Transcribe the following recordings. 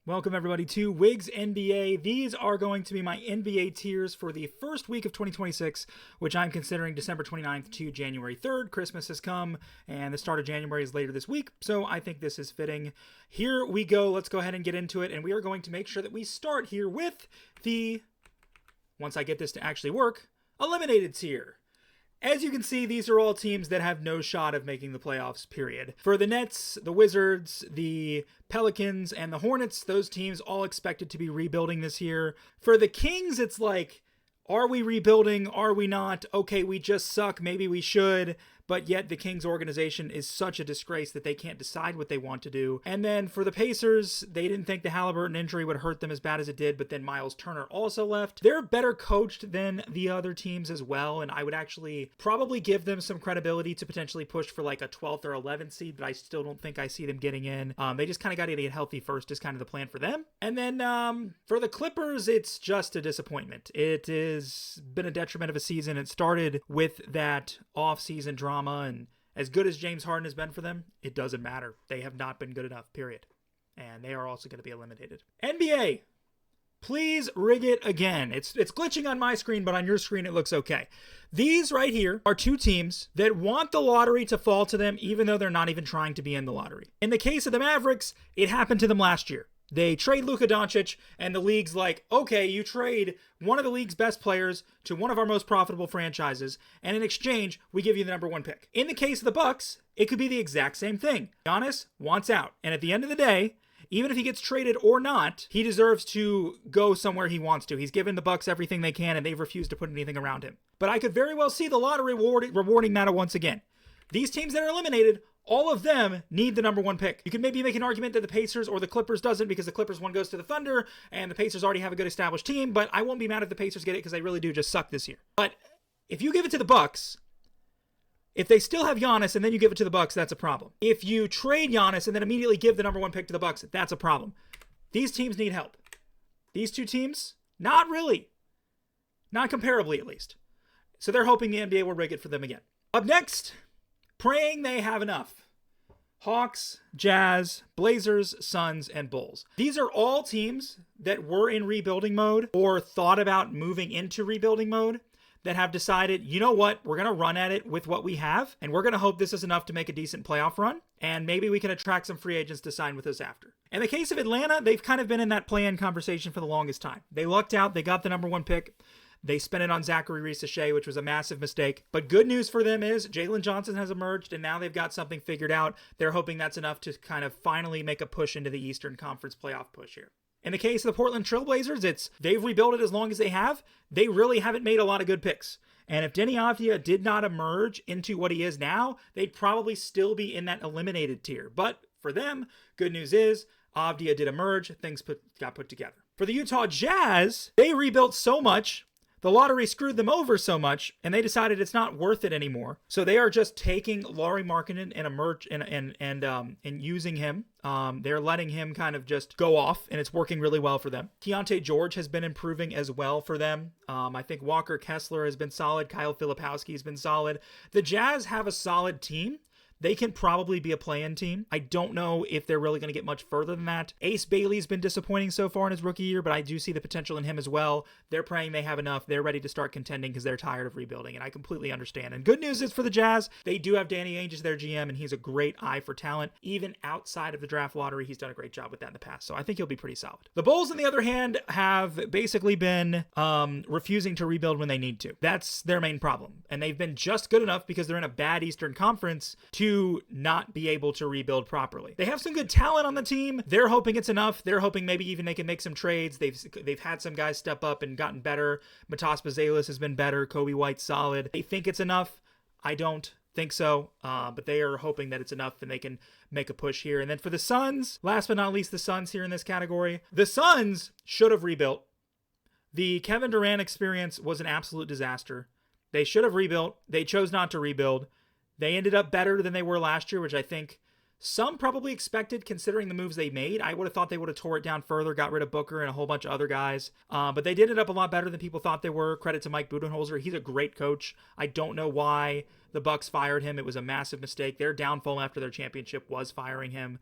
Welcome, everybody, to Wigs NBA. These are going to be my NBA tiers for the first week of 2026, which I'm considering December 29th to January 3rd. Christmas has come, and the start of January is later this week, so I think this is fitting. Here we go. Let's go ahead and get into it, and we are going to make sure that we start here with the, once I get this to actually work, eliminated tier. As you can see, these are all teams that have no shot of making the playoffs, period. For the Nets, the Wizards, the Pelicans, and the Hornets, those teams all expected to be rebuilding this year. For the Kings, it's like, are we rebuilding? Are we not? Okay, we just suck. Maybe we should. But yet the Kings organization is such a disgrace that they can't decide what they want to do. And then for the Pacers, they didn't think the Halliburton injury would hurt them as bad as it did, but then Miles Turner also left. They're better coached than the other teams as well, and I would actually probably give them some credibility to potentially push for like a 12th or 11th seed, but I still don't think I see them getting in. They just kind of got to get healthy first is kind of the plan for them. And then for the Clippers, it's just a disappointment. It has been a detriment of a season. It started with that off-season drama, and as good as James Harden has been for them, it doesn't matter. They have not been good enough, period. And they are also going to be eliminated. NBA, please rig it again. It's glitching on my screen, but on your screen it looks okay. These right here are two teams that want the lottery to fall to them, even though they're not even trying to be in the lottery. In the case of the Mavericks, it happened to them last year. They trade Luka Doncic, and the league's like, okay, you trade one of the league's best players to one of our most profitable franchises, and in exchange, we give you the number one pick. In the case of the Bucks, it could be the exact same thing. Giannis wants out, and at the end of the day, even if he gets traded or not, he deserves to go somewhere he wants to. He's given the Bucks everything they can, and they've refused to put anything around him. But I could very well see the lottery rewarding that once again. These teams that are eliminated, all of them need the number one pick. You can maybe make an argument that the Pacers or the Clippers doesn't because the Clippers one goes to the Thunder and the Pacers already have a good established team, but I won't be mad if the Pacers get it because they really do just suck this year. But if you give it to the Bucks, if they still have Giannis and then you give it to the Bucks, that's a problem. If you trade Giannis and then immediately give the number one pick to the Bucks, that's a problem. These teams need help. These two teams, not really. Not comparably, at least. So they're hoping the NBA will rig it for them again. Up next, praying they have enough. Hawks, Jazz, Blazers, Suns, and Bulls. These are all teams that were in rebuilding mode or thought about moving into rebuilding mode that have decided, you know what, we're going to run at it with what we have, and we're going to hope this is enough to make a decent playoff run, and maybe we can attract some free agents to sign with us after. In the case of Atlanta, they've kind of been in that play-in conversation for the longest time. They lucked out, they got the number one pick. They spent it on Zachary Reese-Shea, which was a massive mistake. But good news for them is Jalen Johnson has emerged, and now they've got something figured out. They're hoping that's enough to kind of finally make a push into the Eastern Conference playoff push here. In the case of the Portland Trail Blazers, they've rebuilt it as long as they have. They really haven't made a lot of good picks. And if Deni Avdija did not emerge into what he is now, they'd probably still be in that eliminated tier. But for them, good news is Avdija did emerge. Things got put together. For the Utah Jazz, they rebuilt so much. The lottery screwed them over so much, and they decided it's not worth it anymore. So they are just taking Lauri Markkanen and using him. They're letting him kind of just go off, and it's working really well for them. Keontae George has been improving as well for them. I think Walker Kessler has been solid. Kyle Filipowski has been solid. The Jazz have a solid team. They can probably be a play-in team. I don't know if they're really going to get much further than that. Ace Bailey's been disappointing so far in his rookie year, but I do see the potential in him as well. They're praying they have enough. They're ready to start contending because they're tired of rebuilding, and I completely understand. And good news is for the Jazz, they do have Danny Ainge as their GM, and he's a great eye for talent. Even outside of the draft lottery, he's done a great job with that in the past, so I think he'll be pretty solid. The Bulls, on the other hand, have basically been refusing to rebuild when they need to. That's their main problem, and they've been just good enough because they're in a bad Eastern Conference to not be able to rebuild properly. They have some good talent on the team. They're hoping it's enough. They're hoping maybe even they can make some trades. They've had some guys step up and gotten better. Matas Bazelis has been better. Kobe White's solid. They think it's enough. I don't think so, but they are hoping that it's enough and they can make a push here. And then for the Suns, last but not least, the Suns here in this category. The Suns should have rebuilt. The Kevin Durant experience was an absolute disaster. They should have rebuilt. They chose not to rebuild. They ended up better than they were last year, which I think some probably expected considering the moves they made. I would have thought they would have tore it down further, got rid of Booker and a whole bunch of other guys. But they did end up a lot better than people thought they were. Credit to Mike Budenholzer. He's a great coach. I don't know why the Bucks fired him. It was a massive mistake. Their downfall after their championship was firing him.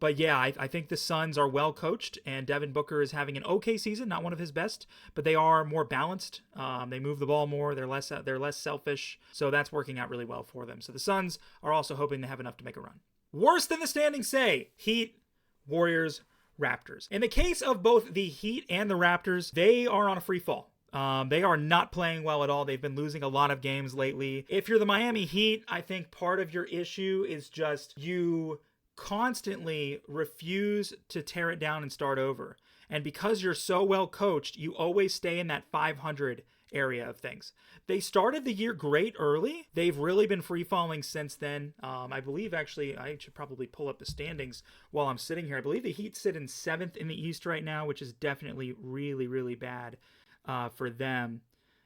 But yeah, I think the Suns are well coached, and Devin Booker is having an okay season, not one of his best, but they are more balanced. They move the ball more. They're less selfish, so that's working out really well for them. So the Suns are also hoping to have enough to make a run. Worse than the standings say: Heat, Warriors, Raptors. In the case of both the Heat and the Raptors, they are on a free fall. They are not playing well at all. They've been losing a lot of games lately. If you're the Miami Heat, I think part of your issue is just you constantly refuse to tear it down and start over. And because you're so well coached, you always stay in that 500 area of things. They started the year great early. They've really been free falling since then. I believe, actually, I should probably pull up the standings while I'm sitting here. I believe the Heat sit in 7th in the East right now, which is definitely really, really bad for them.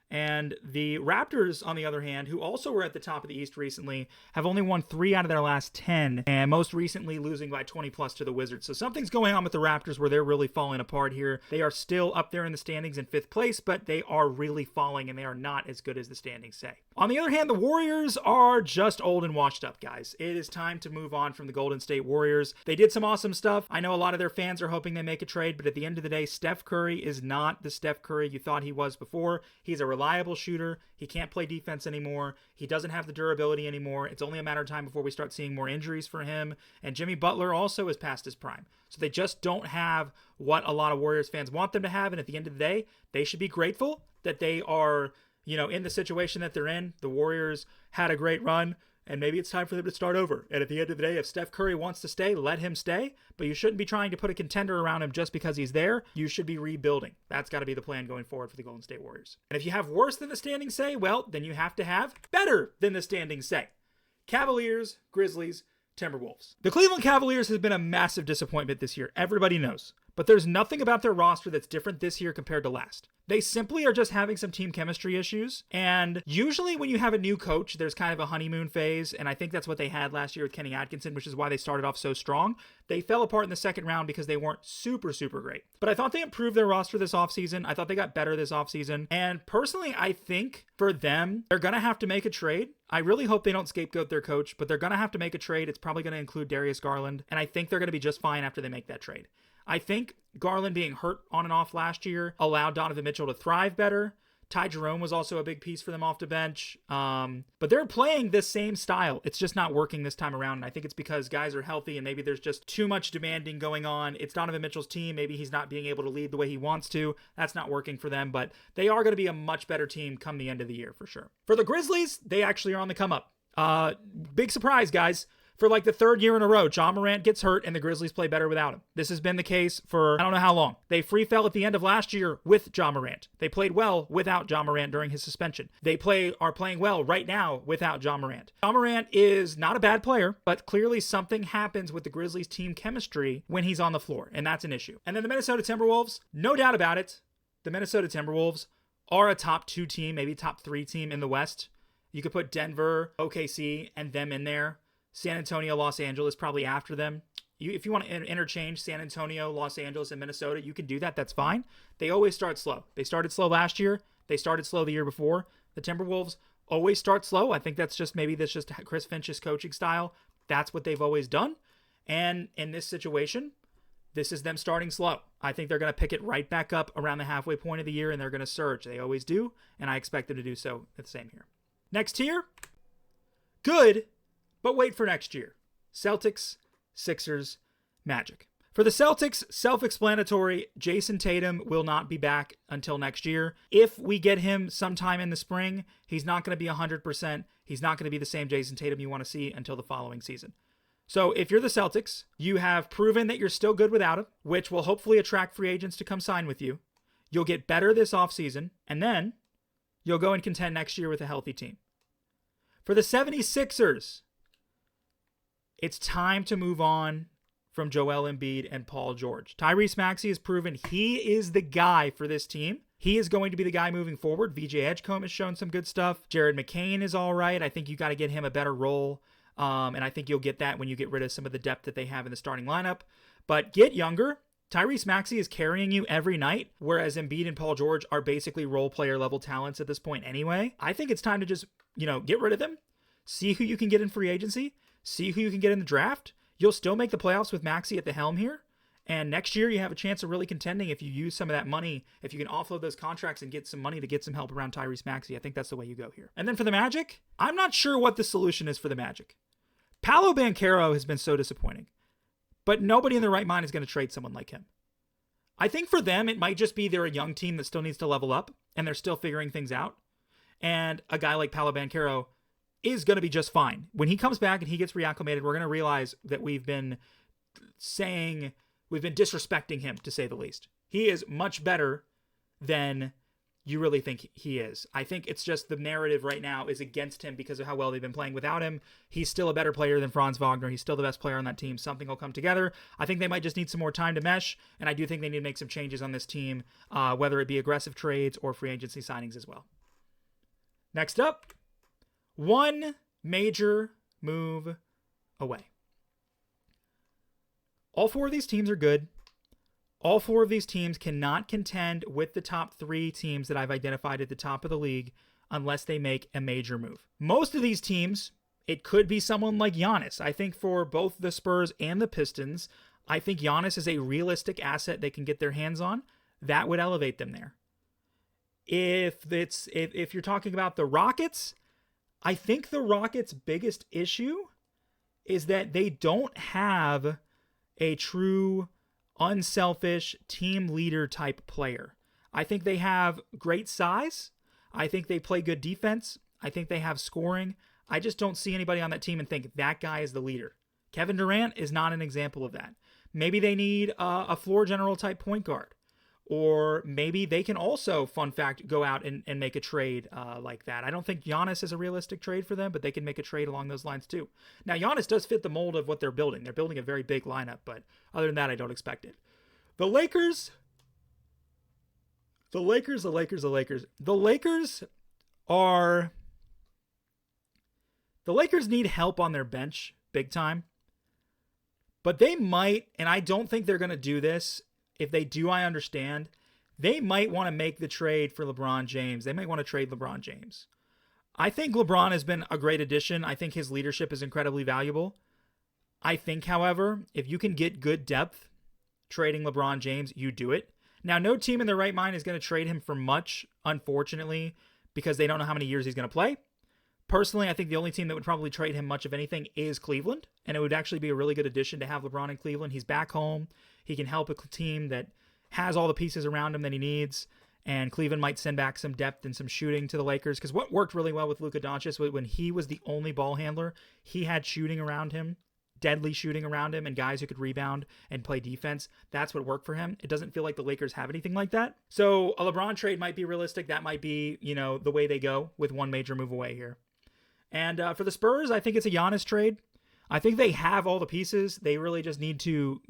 And the Raptors, on the other hand, who also were at the top of the East recently, have only won 3 out of their last 10, and most recently losing by 20 plus to the Wizards. So something's going on with the Raptors where they're really falling apart here. They are still up there in the standings in 5th place, but they are really falling, and they are not as good as the standings say. On the other hand, the Warriors are just old and washed up, guys. It is time to move on from the Golden State Warriors. They did some awesome stuff. I know a lot of their fans are hoping they make a trade, but at the end of the day, Steph Curry is not the Steph Curry you thought he was before. He's a reliable shooter. He can't play defense anymore. He doesn't have the durability anymore. It's only a matter of time before we start seeing more injuries for him. And Jimmy Butler also is past his prime. So they just don't have what a lot of Warriors fans want them to have. And at the end of the day, they should be grateful that they are, in the situation that they're in. The Warriors had a great run, and maybe it's time for them to start over. And at the end of the day, if Steph Curry wants to stay, let him stay. But you shouldn't be trying to put a contender around him just because he's there. You should be rebuilding. That's got to be the plan going forward for the Golden State Warriors. And if you have worse than the standings say, well, then you have to have better than the standings say. Cavaliers, Grizzlies, Timberwolves. The Cleveland Cavaliers has been a massive disappointment this year. Everybody knows. But there's nothing about their roster that's different this year compared to last. They simply are just having some team chemistry issues. And usually when you have a new coach, there's kind of a honeymoon phase. And I think that's what they had last year with Kenny Atkinson, which is why they started off so strong. They fell apart in the second round because they weren't super, super great. But I thought they improved their roster this offseason. I thought they got better this offseason. And personally, I think for them, they're going to have to make a trade. I really hope they don't scapegoat their coach, but they're going to have to make a trade. It's probably going to include Darius Garland. And I think they're going to be just fine after they make that trade. I think Garland being hurt on and off last year allowed Donovan Mitchell to thrive better. Ty Jerome was also a big piece for them off the bench. But they're playing this same style. It's just not working this time around. And I think it's because guys are healthy and maybe there's just too much demanding going on. It's Donovan Mitchell's team. Maybe he's not being able to lead the way he wants to. That's not working for them. But they are going to be a much better team come the end of the year for sure. For the Grizzlies, they actually are on the come up. Big surprise, guys. For like the 3rd year in a row, Ja Morant gets hurt and the Grizzlies play better without him. This has been the case for I don't know how long. They free fell at the end of last year with Ja Morant. They played well without Ja Morant during his suspension. They are playing well right now without Ja Morant. Ja Morant is not a bad player, but clearly something happens with the Grizzlies team chemistry when he's on the floor, and that's an issue. And then the Minnesota Timberwolves, no doubt about it, the Minnesota Timberwolves are a top 2 team, maybe top 3 team in the West. You could put Denver, OKC, and them in there. San Antonio, Los Angeles, probably after them. If you want to interchange San Antonio, Los Angeles, and Minnesota, you can do that. That's fine. They always start slow. They started slow last year. They started slow the year before. The Timberwolves always start slow. I think that's just Chris Finch's coaching style. That's what they've always done. And in this situation, this is them starting slow. I think they're going to pick it right back up around the halfway point of the year, and they're going to surge. They always do, and I expect them to do so at the same here. Next tier, good. But wait for next year. Celtics, Sixers, Magic. For the Celtics, self-explanatory, Jason Tatum will not be back until next year. If we get him sometime in the spring, he's not going to be 100%. He's not going to be the same Jason Tatum you want to see until the following season. So if you're the Celtics, you have proven that you're still good without him, which will hopefully attract free agents to come sign with you. You'll get better this offseason, and then you'll go and contend next year with a healthy team. For the 76ers, it's time to move on from Joel Embiid and Paul George. Tyrese Maxey has proven he is the guy for this team. He is going to be the guy moving forward. VJ Edgecombe has shown some good stuff. Jared McCain is all right. I think you got to get him a better role. And I think you'll get that when you get rid of some of the depth that they have in the starting lineup. But get younger. Tyrese Maxey is carrying you every night, whereas Embiid and Paul George are basically role player level talents at this point anyway. I think it's time to just, get rid of them. See who you can get in free agency. See who you can get in the draft. you'll still make the playoffs with Maxey at the helm here. And next year, you have a chance of really contending if you use some of that money, if you can offload those contracts and get some money to get some help around Tyrese Maxey. I think that's the way you go here. And then for the Magic, I'm not sure what the solution is for the Magic. Paolo Banchero has been so disappointing, but nobody in their right mind is going to trade someone like him. I think for them, it might just be they're a young team that still needs to level up, and they're still figuring things out. And a guy like Paolo Banchero is going to be just fine. When he comes back and he gets reacclimated, we're going to realize that we've been disrespecting him, to say the least. He is much better than you really think he is. I think it's just the narrative right now is against him because of how well they've been playing without him. He's still a better player than Franz Wagner. He's still the best player on that team. Something will come together. I think they might just need some more time to mesh, and I do think they need to make some changes on this team, whether it be aggressive trades or free agency signings as well. Next up, one major move away. All four of these teams are good. All four of these teams cannot contend with the top three teams that I've identified at the top of the league unless they make a major move. Most of these teams, it could be someone like Giannis. I think for both the Spurs and the Pistons, I think Giannis is a realistic asset they can get their hands on. That would elevate them there. If you're talking about the Rockets, I think the Rockets' biggest issue is that they don't have a true unselfish team leader type player. I think they have great size. I think they play good defense. I think they have scoring. I just don't see anybody on that team and think that guy is the leader. Kevin Durant is not an example of that. Maybe they need a floor general type point guard. Or maybe they can also, fun fact, go out and make a trade like that. I don't think Giannis is a realistic trade for them, but they can make a trade along those lines too. Now, Giannis does fit the mold of what they're building. They're building a very big lineup, but other than that, I don't expect it. The Lakers need help on their bench big time. But they might, and I don't think they're going to do this. If they do, I understand. They might want to make the trade for LeBron James. They might want to trade LeBron James. I think LeBron has been a great addition. I think his leadership is incredibly valuable. I think, however, if you can get good depth trading LeBron James, you do it. Now, no team in their right mind is going to trade him for much, unfortunately, because they don't know how many years he's going to play. Personally, I think the only team that would probably trade him much of anything is Cleveland, and it would actually be a really good addition to have LeBron in Cleveland. He's back home. He can help a team that has all the pieces around him that he needs, and Cleveland might send back some depth and some shooting to the Lakers, because what worked really well with Luka Doncic, when he was the only ball handler, he had shooting around him, deadly shooting around him, and guys who could rebound and play defense. That's what worked for him. It doesn't feel like the Lakers have anything like that. So a LeBron trade might be realistic. That might be, the way they go with one major move away here. And for the Spurs, I think it's a Giannis trade. I think they have all the pieces. They really just need to,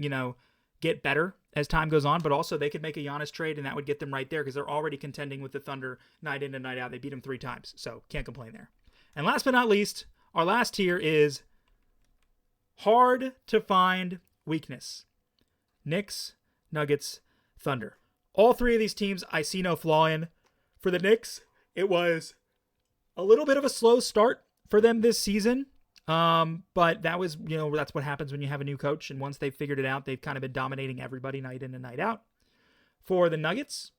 get better as time goes on, but also they could make a Giannis trade and that would get them right there because they're already contending with the Thunder night in and night out. They beat them 3 times, so can't complain there. And last but not least, our last tier is hard to find weakness. Knicks, Nuggets, Thunder. All 3 of these teams I see no flaw in. For the Knicks, it was a little bit of a slow start for them this season. But that was, that's what happens when you have a new coach. And once they've figured it out, they've kind of been dominating everybody night in and night out. For the Nuggets,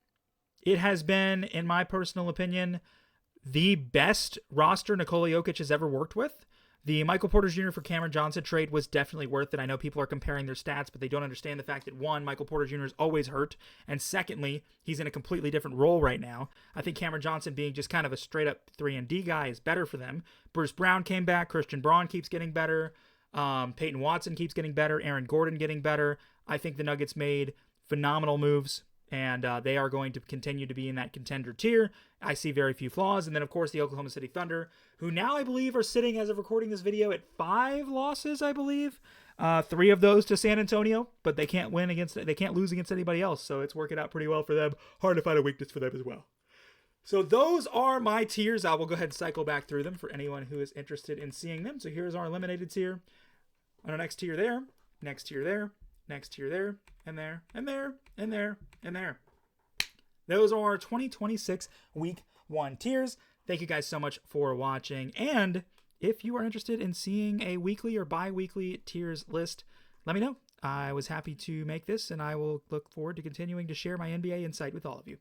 it has been, in my personal opinion, the best roster Nikola Jokic has ever worked with. The Michael Porter Jr. for Cameron Johnson trade was definitely worth it. I know people are comparing their stats, but they don't understand the fact that, one, Michael Porter Jr. is always hurt, and secondly, he's in a completely different role right now. I think Cameron Johnson being just kind of a straight-up 3-and-D guy is better for them. Bruce Brown came back. Christian Braun keeps getting better. Peyton Watson keeps getting better. Aaron Gordon getting better. I think the Nuggets made phenomenal moves, and they are going to continue to be in that contender tier. I see very few flaws. And then, of course, the Oklahoma City Thunder, who now I believe are sitting, as of recording this video, at 5 losses, I believe. 3 of those to San Antonio, but they can't lose against anybody else, so it's working out pretty well for them. Hard to find a weakness for them as well. So those are my tiers. I will go ahead and cycle back through them for anyone who is interested in seeing them. So here's our eliminated tier. On our next tier there, next tier there, next tier there, and there, and there, and there, and there. Those are our 2026 Week 1 tiers. Thank you guys so much for watching. And If you are interested in seeing a weekly or bi-weekly tiers list, let me know. I was happy to make this, and I will look forward to continuing to share my NBA insight with all of you.